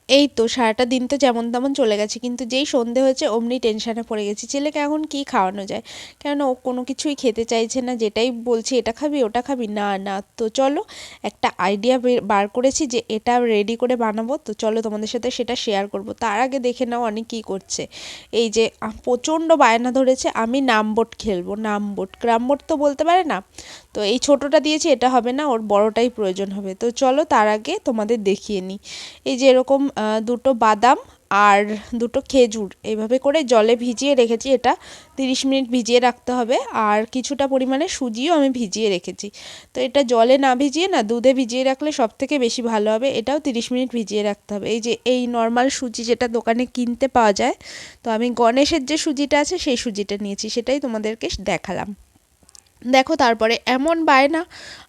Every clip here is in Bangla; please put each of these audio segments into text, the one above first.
এই তো সারাটা দিন তো যেমন তেমন চলে গেছে, কিন্তু যেই সন্ধে হয়েছে অমনি টেনশানে পড়ে গেছি ছেলেকে এখন কি খাওয়ানো যায়, কেন ও কোনো কিছুই খেতে চাইছে না। যেটাই বলছি এটা খাবি ওটা খাবি, না না। তো চলো একটা আইডিয়া বার করেছি যে এটা রেডি করে বানাবো, তো চলো তোমাদের সাথে সেটা শেয়ার করব। তার আগে দেখে নাও অনেক কী করছে। এই যে প্রচণ্ড বায়না ধরেছে আমি নামবোর্ড খেলবো, নামবোর্ড ক্রামবোর্ড তো বলতে পারে না। তো এই ছোটোটা দিয়েছি, এটা হবে না, ওর বড়টাই প্রয়োজন হবে। তো চলো তার আগে তোমাদের দেখিয়ে নিই। এই যে এরকম দুটো বাদাম আর দুটো খেজুর এইভাবে করে জলে ভিজিয়ে রেখেছি, এটা 30 মিনিট ভিজিয়ে রাখতে হবে। আর কিছুটা পরিমাণে সুজিও আমি ভিজিয়ে রেখেছি। তো এটা জলে না ভিজিয়ে না দুধে ভিজিয়ে রাখলে সব থেকে বেশি ভালো হবে। এটাও 30 মিনিট ভিজিয়ে রাখতে হবে। এই যে এই নর্মাল সুজি যেটা দোকানে কিনতে পাওয়া যায়, তো আমি গণেশের যে সুজিটা আছে সেই সুজিটা নিয়েছি, সেটাই তোমাদেরকে দেখালাম। দেখো তারপরে এমন বায়না,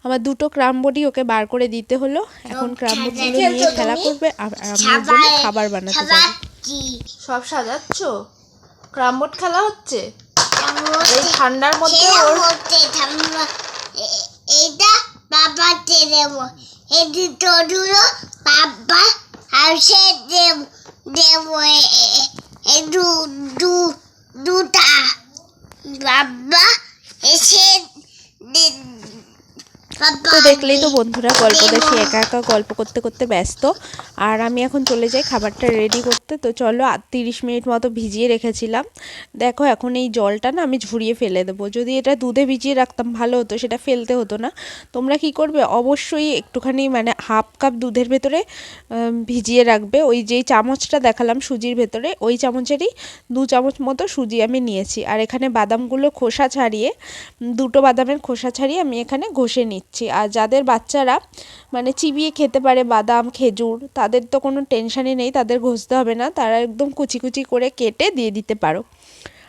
আমার দুটো ক্রামবোর্ডই ওকে বার করে দিতে হলো। এখন ক্রামবোর্ডগুলো নিয়ে খেলা করবে আর আমি ওর জন্য খাবার বানাতে যাবো। সব সাজাচ্ছ? ক্রামবোর্ড খেলা হচ্ছে এই ঠান্ডার মধ্যে। ওর এটা বাবা দেব, এই দুটো দুটো বাবা আর সে দেব দেব, এই দুটা বাবা এসে তো দেখলেই তো বন্ধুরা, গল্প দেখি একা একা গল্প করতে করতে ব্যস্ত। আর আমি এখন চলে যাই খাবারটা রেডি করতে। তো চলো 30 মিনিট মতো ভিজিয়ে রেখেছিলাম। দেখো এখন এই জলটা না আমি ঝরিয়ে ফেলে দেবো। যদি এটা দুধে ভিজিয়ে রাখতাম ভালো হতো, সেটা ফেলতে হতো না। তোমরা কি করবে, অবশ্যই একটুখানি মানে হাফ কাপ দুধের ভেতরে ভিজিয়ে রাখবে। ওই যেই চামচটা দেখালাম সুজির ভেতরে, ওই চামচেরই 2 চামচ মতো সুজি আমি নিয়েছি। আর এখানে বাদামগুলো খোসা ছাড়িয়ে, দুটো বাদামের খোসা ছাড়িয়ে আমি এখানে ঘষে নিচ্ছি। আর যাদের বাচ্চারা মানে চিবিয়ে খেতে পারে বাদাম খেজুর, তাদের তো কোনো টেনশানই নেই, তাদের ঘষতে হবে না, তারা একদম কুচি কুচি করে কেটে দিয়ে দিতে পারো।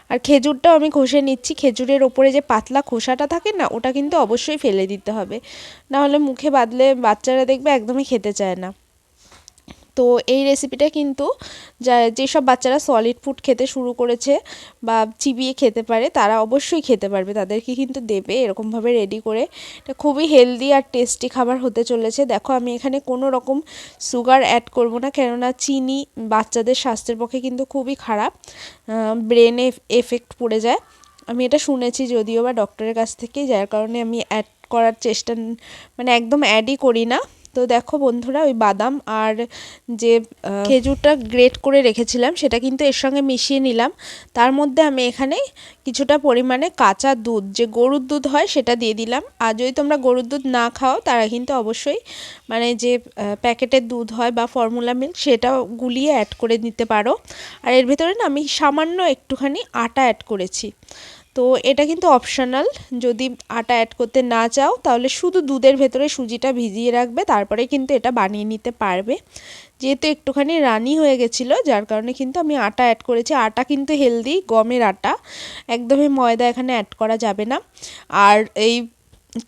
আর খেজুরটাও আমি ঘষে নিচ্ছি। খেজুরের ওপরে যে পাতলা খোসাটা থাকে না, ওটা কিন্তু অবশ্যই ফেলে দিতে হবে, নাহলে মুখে বাদলে বাচ্চারা দেখবে একদমই খেতে চায় না। তো এই রেসিপিটা কিন্তু যেসব বাচ্চারা সলিড ফুড খেতে শুরু করেছে বা চিবিয়ে খেতে পারে, তারা অবশ্যই খেতে পারবে, তাদেরকে কিন্তু দেবে এরকমভাবে রেডি করে। এটা খুবই হেলদি আর টেস্টি খাবার হতে চলেছে। দেখো আমি এখানে কোনো রকম সুগার অ্যাড করব না, কেননা চিনি বাচ্চাদের স্বাস্থ্যের পক্ষে কিন্তু খুবই খারাপ, ব্রেনে এফেক্ট পড়ে যায়। আমি এটা শুনেছি যদিও বা ডক্টরের কাছ থেকেই, যার কারণে আমি অ্যাড করার চেষ্টা মানে একদম অ্যাডই করি না। তো দেখো বন্ধুরা, ওই বাদাম আর যে খেজুরটা গ্রেট করে রেখেছিলাম সেটা কিন্তু এর সঙ্গে মিশিয়ে নিলাম। তার মধ্যে আমি এখানে কিছুটা পরিমাণে কাঁচা দুধ, যে গরুর দুধ হয়, সেটা দিয়ে দিলাম। আর যদি তোমরা গরুর দুধ না খাও, তারা কিন্তু অবশ্যই মানে যে প্যাকেটের দুধ হয় বা ফর্মুলা মিল্ক, সেটাও গুলিয়ে অ্যাড করে নিতে পারো। আর এর ভেতরে না আমি সামান্য একটুখানি আটা অ্যাড করেছি। তো এটা কিন্তু অপশনাল, যদি আটা অ্যাড করতে না চাও তাহলে শুধু দুধের ভেতরে সুজিটা ভিজিয়ে রাখবে, তারপরে কিন্তু এটা বানিয়ে নিতে পারবে। যেহেতু একটুখানি রানি হয়ে গেছিলো, যার কারণে কিন্তু আমি আটা অ্যাড করেছি। আটা কিন্তু হেলদি, গমের আটা, একদমই ময়দা এখানে অ্যাড করা যাবে না। আর এই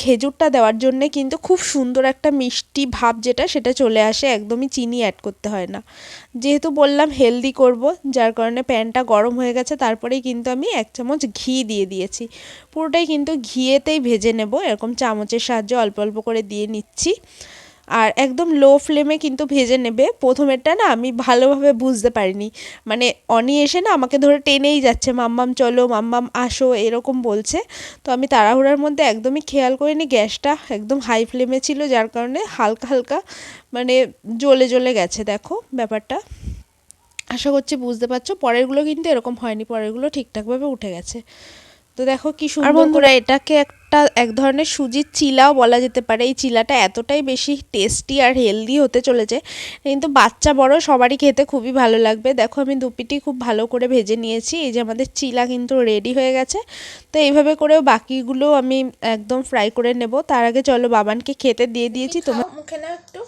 খেজুরটা দেওয়ার জন্যে কিন্তু খুব সুন্দর একটা মিষ্টি ভাব যেটা, সেটা চলে আসে, একদমই চিনি অ্যাড করতে হয় না। যেহেতু বললাম হেলদি করব, যার কারণে প্যানটা গরম হয়ে গেছে, তারপরেই কিন্তু আমি 1 চামচ ঘি দিয়ে দিয়েছি। পুরোটাই কিন্তু ঘিয়েতেই ভেজে নেব, এরকম চামচের সাহায্যে অল্প অল্প করে দিয়ে নিচ্ছি। আর একদম লো ফ্লেমে কিন্তু ভেজে নেবে। প্রথমেরটা না আমি ভালোভাবে বুঝতে পারিনি, মানে অনি এসে না আমাকে ধরে টেনেই যাচ্ছে, মাম্মাম চলো, মাম্মাম আসো, এরকম বলছে। তো আমি তাড়াহুড়ার মধ্যে একদমই খেয়াল করিনি, গ্যাসটা একদম হাই ফ্লেমে ছিল, যার কারণে হালকা হালকা মানে জ্বলে জ্বলে গেছে। দেখো ব্যাপারটা, আশা করছি বুঝতে পারছো। পরেরগুলো কিন্তু এরকম হয়নি, পরেরগুলো ঠিকঠাকভাবে উঠে গেছে। তো দেখো কি সুন্দর। আর বন্ধুরা, এটাকে এক ধরনের সুজির চিলাও বলা যেতে পারে। এই চিলাটা এতটাই বেশি টেস্টি আর হেলদি হতে চলেছে, কিন্তু বাচ্চা বড় সবারই খেতে খুবই ভালো লাগবে। দেখো আমি দুপিটি খুব ভালো করে ভেজে নিয়েছি। এই যে আমাদের চিলা কিন্তু রেডি হয়ে গেছে। তো এইভাবে করেও বাকিগুলো আমি একদম ফ্রাই করে নেব। তার আগে চলো বাবানকে খেতে দিয়ে দিয়েছি। তোমার মুখে নাও একটু।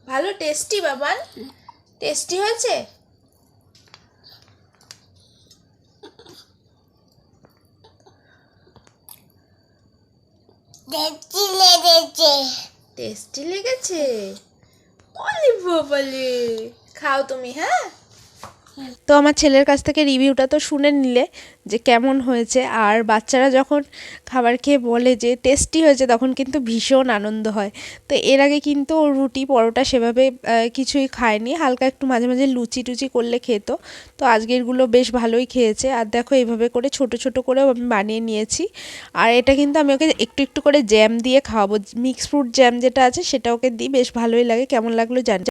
ভালো টেস্টি বাবান, টেস্টি হয়েছে। টেস্টি লেগেছে, ওলে বাবালে, খাও তুমি। হ্যাঁ তো আমার ছেলের কাছ থেকে রিভিউটা তো শুনে নিলে যে কেমন হয়েছে। আর বাচ্চারা যখন খাবার খেয়ে বলে যে টেস্টি হয়েছে তখন কিন্তু ভীষণ আনন্দ হয়। তো এর আগে কিন্তু ও রুটি পরোটা সেভাবে কিছুই খায়নি, হালকা একটু মাঝে মাঝে লুচি টুচি করলে খেত। তো আজকেরগুলো বেশ ভালোই খেয়েছে। আর দেখো এইভাবে করে ছোট ছোট করেও আমি বানিয়ে নিয়েছি। আর এটা কিন্তু আমি ওকে একটু একটু করে জ্যাম দিয়ে খাওয়াবো, মিক্স ফ্রুট জ্যাম যেটা আছে সেটা ওকে দিই, বেশ ভালোই লাগে। কেমন লাগলো জানি।